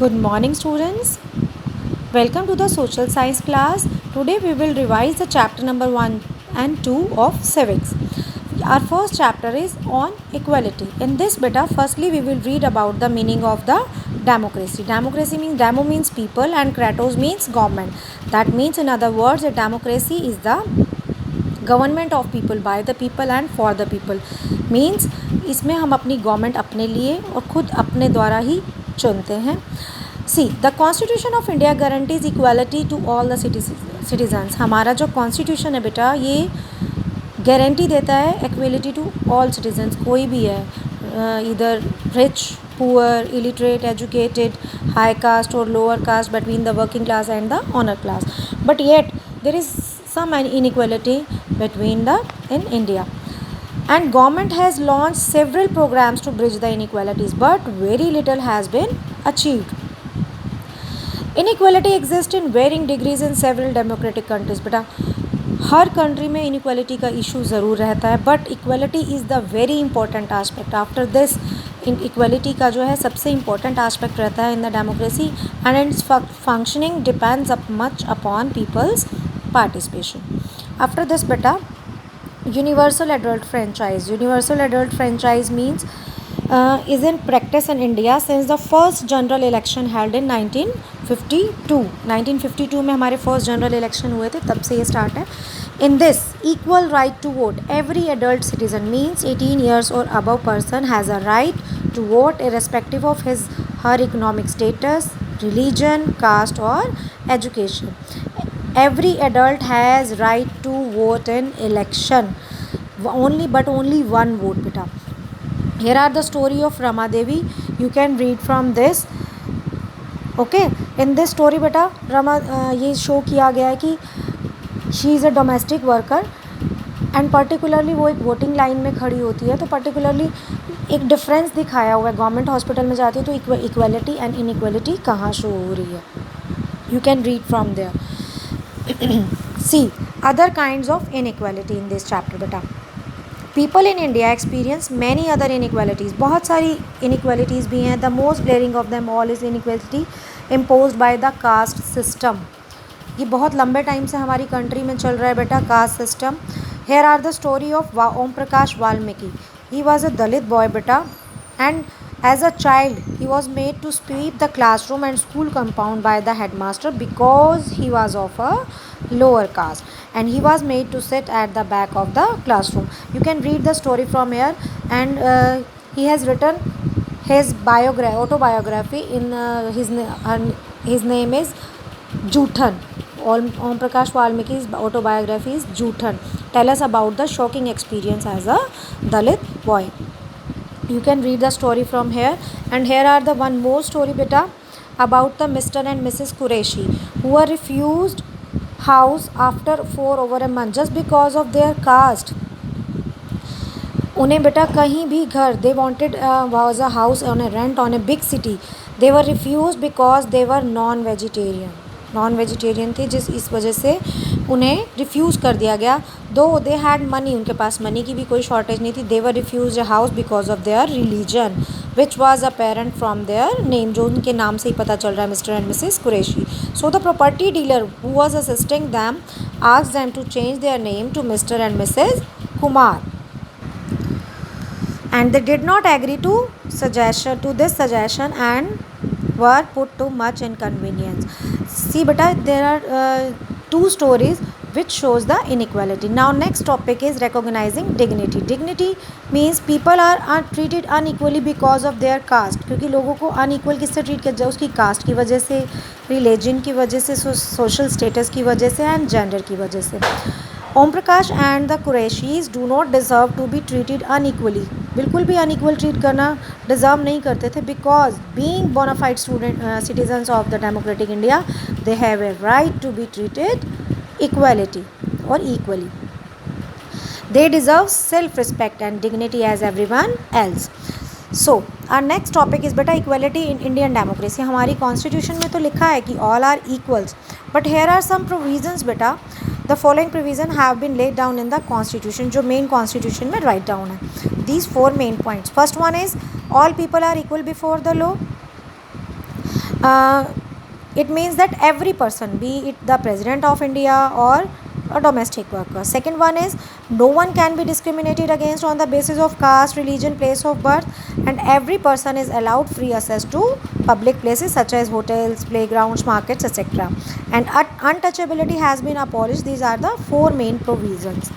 Good morning, students. Welcome to the social science class. Today we will revise the chapter number 1 and 2 of civics. Our first chapter is on equality. In this beta, firstly we will read about the meaning of the democracy. Democracy means demo means people and kratos means government. That means, in other words, a democracy is the government of people by the people and for the people. Means इसमें हम अपनी government अपने लिए और ख़ुद अपने द्वारा ही चुनते हैं. See the constitution of India guarantees equality to all the citizens. हमारा जो कॉन्स्टिट्यूशन है बेटा ये गारंटी देता है इक्वलिटी टू ऑल सिटीजन्स. कोई भी है, इधर rich, poor, illiterate, educated, high caste और lower caste, between the working class and the owner class. But yet there is some inequality between the in India, and government has launched several programs to bridge the inequalities, but very little has been achieved. Inequality exists in varying degrees in several democratic countries. बेटा हर country में inequality का issue ज़रूर रहता है, but equality is the very important aspect. After this equality का जो है सबसे इम्पॉर्टेंट आस्पेक्ट रहता है in the democracy, and its functioning depends up much upon people's participation. After this beta, universal adult franchise. Universal adult franchise means is in practice in India since the first general election held in 1952. 1952 में हमारे first general election हुए थे, तब से ये start है. In this, equal right to vote. Every adult citizen means 18 years or above person has a right to vote irrespective of his her economic status, religion, caste or education. Every adult has right to vote in election. Only one vote beta. Here are the story of Rama Devi. You can read from this. Okay, in this story beta Rama ये show किया गया है कि she is a domestic worker and particularly वो एक voting line में खड़ी होती है. तो पर्टिकुलरली एक डिफरेंस दिखाया हुआ है. गवर्नमेंट हॉस्पिटल में जाती है तो इक्वलिटी एंड इनइक्वलिटी कहाँ शो हो रही है. You can read from there. See other kinds of inequality in this chapter beta. People in India experience many other inequalities. बहुत सारी inequalities भी हैं. The most glaring of them all is inequality imposed by the caste system. ये बहुत लंबे time से हमारी country में चल रहा है बेटा caste system. Here are the story of Om Prakash Valmiki. He was a Dalit boy beta, and as a child he was made to sweep the classroom and school compound by the headmaster because he was of a lower caste, and he was made to sit at the back of the classroom. You can read the story from here, and he has written his autobiography in his name is Juthan. Om Prakash Valmiki's autobiography is Juthan. Tell us about the shocking experience as a Dalit boy. You can read the story from here, and here are the one more story beta about the Mr. and Mrs. Qureshi who were refused house after 4 over a month just because of their caste. उन्हें बेटा कहीं भी घर they wanted was a house on a rent on a big city. They were refused because they were non vegetarian थे, जिस इस वजह से उन्हें रिफ्यूज़ कर दिया गया. दो दे हैड मनी, उनके पास मनी की भी कोई शॉर्टेज नहीं थी. They were refuse a house because of their religion which was apparent from their name. जो उनके नाम से ही पता चल रहा है, Mr and Mrs Qureshi. So the property dealer who was assisting them asked them to change their name to Mr and Mrs Kumar, and they did not agree to this suggestion and were put to much inconvenience. See beta, there are two stories which shows the inequality. Now next topic is recognizing dignity. Dignity means people are treated unequally because of their caste. क्योंकि लोगों को unequal किससे treat किया जाए, उसकी cast की वजह से, रिलीजन की वजह से, सोशल स्टेटस की वजह से एंड जेंडर की वजह से. Om Prakash and the Qureshis do not deserve to be treated unequally. बिल्कुल भी अनइक्वल ट्रीट करना डिज़र्व नहीं करते थे, because being bona fide citizens of the democratic India they have a right to be treated equality और equally. They deserve self respect and dignity as everyone else. So our next topic is बेटा equality in Indian democracy. हमारी constitution में तो लिखा है कि all are equals, but here are some provisions बेटा. The following provision have been laid down in the constitution, जो main constitution में write down है. These 4 main points. First one is all people are equal before the law. It means that every person, be it the president of India or a domestic worker. Second one is no one can be discriminated against on the basis of caste, religion, place of birth, and every person is allowed free access to public places such as hotels, playgrounds, markets, etc. And untouchability has been abolished. These are the four main provisions.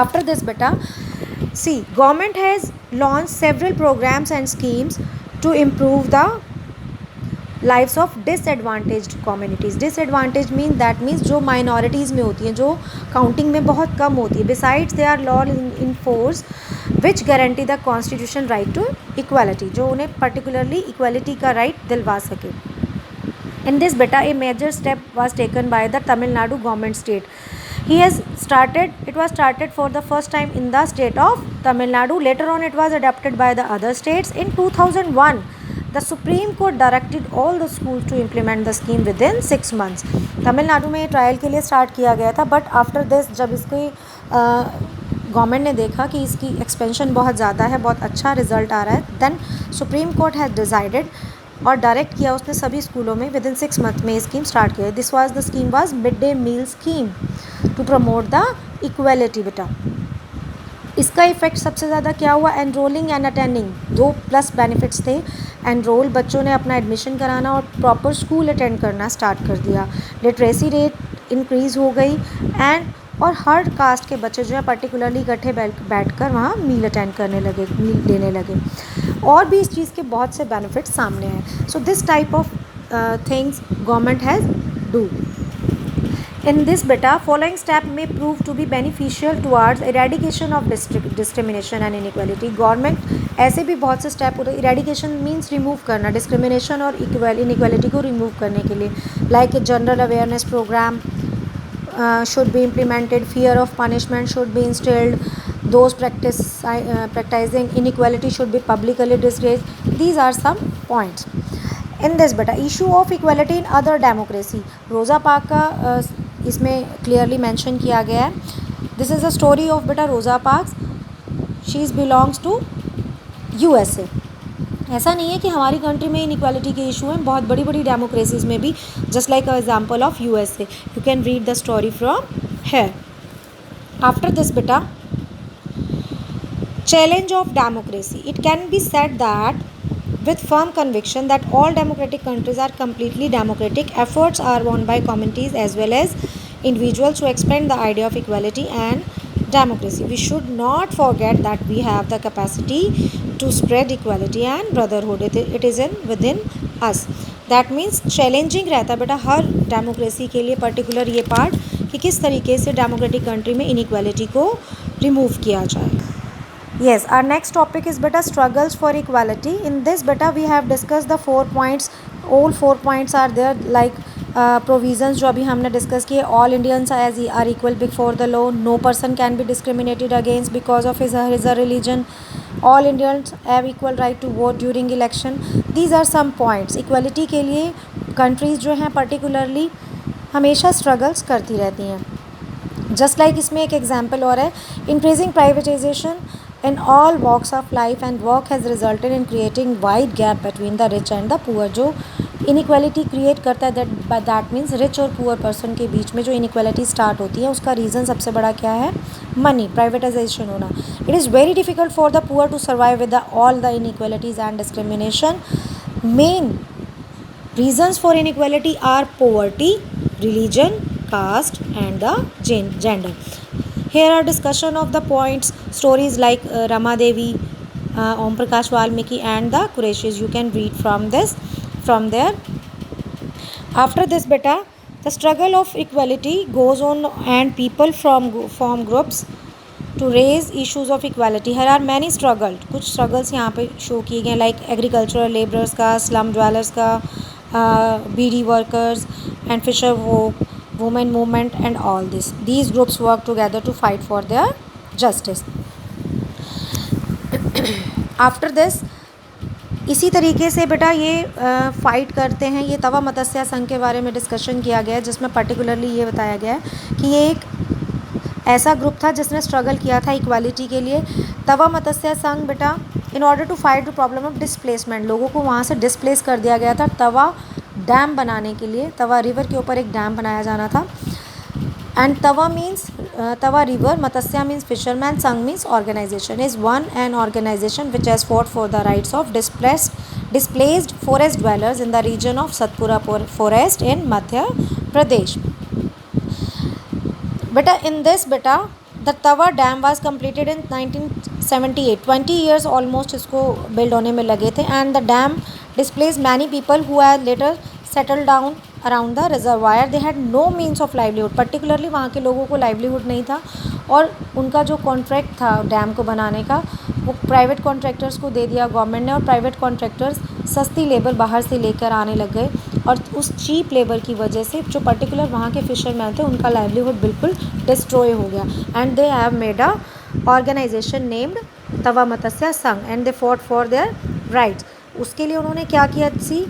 After this, beta, see, government has launched several programs and schemes to improve the lives of disadvantaged communities. Disadvantage means जो minorities में होती हैं, जो counting में बहुत कम होती है. Besides they are law in force which guarantee the constitution right to equality, जो उन्हें पर्टिकुलरली इक्वालिटी का राइट दिलवा सके. इन दिस बेटा a major step was taken by the Tamil Nadu government state. It was started for the first time in the state of Tamil Nadu. Later on it was adopted by the other states. In 2001 the Supreme Court directed all the schools to implement the scheme within 6 months. Tamil Nadu में trial के लिए start किया गया था, but after this जब इसकी government ने देखा कि इसकी एक्सपेंशन बहुत ज़्यादा है, बहुत अच्छा रिजल्ट आ रहा है, then supreme court has decided और डायरेक्ट किया उसने सभी स्कूलों में विद इन 6 मंथ में ये स्कीम स्टार्ट किया. This was the scheme was mid day meal scheme to promote the equality. बेटा इसका इफेक्ट सबसे ज़्यादा क्या हुआ? Enrolling and attending. 2 plus benefits थे. एनरोल, बच्चों ने अपना एडमिशन कराना और प्रॉपर स्कूल अटेंड करना स्टार्ट कर दिया. लिटरेसी रेट इंक्रीज़ हो गई और हर कास्ट के बच्चे जो है पर्टिकुलरली इकट्ठे बैठ कर वहाँ मील अटेंड करने लगे, मील लेने लगे. और भी इस चीज़ के बहुत से बेनिफिट्स सामने हैं. So this type of things government has do. In this beta, following step may prove to be beneficial towards eradication of discrimination and inequality. Government ऐसे भी बहुत से स्टेप होते हैं. इरेडिकेशन मीन्स रिमूव करना, डिस्क्रिमिनेशन और इनइक्वालिटी को remove करने के लिए. Like general awareness programme should be implemented, fear of punishment should be instilled, those practicing inequality should be publicly disgraced. These are some points. In this beta, issue of equality in other democracy, रोज़ा पाक का इसमें clearly mention किया गया है. This is the story of बेटा Rosa Parks. She is belongs to USA. ऐसा नहीं है कि हमारी कंट्री में इनइक्वालिटी के इशू हैं, बहुत बड़ी बड़ी डेमोक्रेसीज में भी, just like a example of USA. You can read the story from here. After this बेटा, challenge of democracy. It can be said that with firm conviction that all democratic countries are completely democratic. Efforts are won by communities as well as individuals to expand the idea of equality and democracy. We should not forget that we have the capacity to spread equality and brotherhood. It is within us. That means challenging रहता है बेटा हर democracy के लिए, particular ये part कि किस तरीके से डेमोक्रेटिक कंट्री में इनइक्वालिटी को रिमूव किया जाए. Yes, our next topic is beta struggles for equality. In this beta we have discussed the 4 points. All 4 points are there, like provisions जो अभी हमने डिस्कस किए. All Indians are equal before the law. No person can be discriminated against because of his or her religion. All Indians have equal right to vote during election. These are some points. Equality के लिए countries जो हैं particularly हमेशा struggles करती रहती हैं. Just like इसमें एक example और है, increasing privatization in all walks of life and work has resulted in creating wide gap between the rich and the poor. जो inequality create करता है, that means rich और poor person के बीच में जो inequality start होती है, उसका reason सबसे बड़ा क्या है? Money, privatization होना. It is very difficult for the poor to survive with all the inequalities and discrimination. Main reasons for inequality are poverty, religion, caste and the gender. Here are discussion of the points, stories like Rama Devi, Om Prakash Valmiki and the Qurayshis. You can read from there. After this beta, the struggle of equality goes on and people form groups to raise issues of equality. Here are many struggles. कुछ struggles यहाँ पे show किए गए, like agricultural laborers का, slum dwellers का, BD workers and fisher folk, women movement and all this. These groups work together to fight for their justice. After this, इसी तरीके से बेटा ये फाइट करते हैं. ये तवा मत्स्य संघ के बारे में डिस्कशन किया गया है, जिसमें पर्टिकुलरली ये बताया गया है कि ये एक ऐसा ग्रुप था जिसने स्ट्रगल किया था इक्वालिटी के लिए. तवा मत्स्य संघ बेटा in order to fight the problem of displacement, लोगों को वहाँ से डिस्प्लेस कर दिया गया था तवा डैम बनाने के लिए। तवा रिवर के ऊपर एक डैम बनाया जाना था। And Tawa means Tawa river, Matsya means fisherman, Sangh means organisation, is one an organisation which has fought for the rights of displaced forest dwellers in the region of Satpura forest in Madhya Pradesh. Beta, in this beta, the Tawa dam was completed in 1978. 20 years almost इसको build होने में लगे थे. And the dam displaced many people who had later settled down around the reservoir. They had no means of livelihood. Particularly वहाँ के लोगों को livelihood नहीं था और उनका जो कॉन्ट्रैक्ट था डैम को बनाने का वो प्राइवेट कॉन्ट्रैक्टर्स को दे दिया गवर्नमेंट ने, और प्राइवेट कॉन्ट्रैक्टर्स सस्ती लेबर बाहर से लेकर आने लग गए और उस चीप लेबर की वजह से जो पर्टिकुलर वहाँ के फिशरमैन थे उनका लाइवलीहुड बिल्कुल डिस्ट्रॉय हो गया। And they have made a organisation named Tawa Matsya Sangh and they fought for their rights. उसके लिए उन्होंने क्या किया, see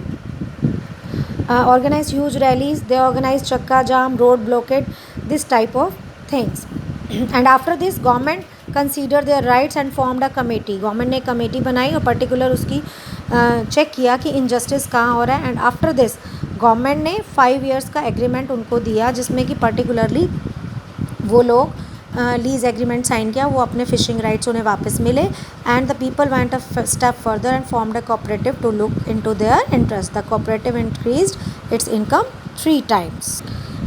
organized huge rallies, they organized chakka jam, road blockade, this type of things. And after this government considered their rights and formed a committee. Government ने committee बनाई और particular उसकी check किया कि इनजस्टिस कहाँ हो रहा है। एंड आफ्टर दिस गवर्नमेंट ने 5 years का एग्रीमेंट उनको दिया जिसमें कि पर्टिकुलरली वो लोग लीज एग्रीमेंट साइन किया, वो अपने फिशिंग राइट्स उन्हें वापस मिले। And the people went a step further and formed a cooperative to look into their interest. The cooperative increased its income 3 times.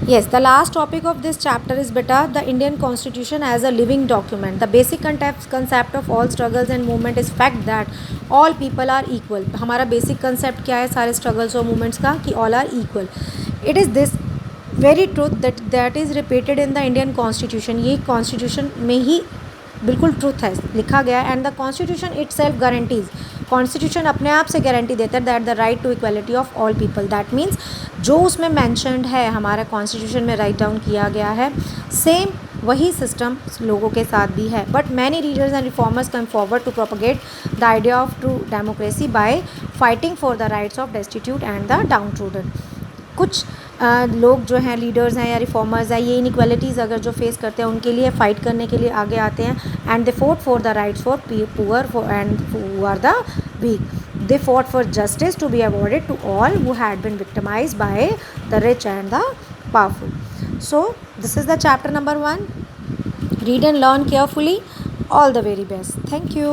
Yes, the last topic of this chapter is beta the Indian Constitution as a living document. The basic concept of all struggles and movement is fact that all people are equal. हमारा basic concept क्या है सारे struggles और movements का, कि all are equal. It is this very truth that is repeated in the Indian Constitution. ये Constitution में ही बिल्कुल ट्रूथ है लिखा गया है। And the constitution itself guarantees, constitution अपने आप से गारंटी देता है that the right to equality of all people. That means जो उसमें मैंशनड है हमारा कॉन्स्टिट्यूशन में राइट डाउन किया गया है सेम वही सिस्टम लोगों के साथ भी है। But many leaders and reformers come forward to propagate the idea of true democracy by fighting for the rights of destitute and the downtrodden. कुछ लोग जो हैं लीडर्स हैं या रिफॉर्मर्स हैं ये इनइक्वालिटीज़ अगर जो फेस करते हैं उनके लिए फ़ाइट करने के लिए आगे आते हैं। And they fought for the rights for poor and who are the weak. They fought for justice to be awarded to all who had been victimised by the rich and the powerful. So this is the chapter number 1. Read and learn carefully. All the very best. Thank you.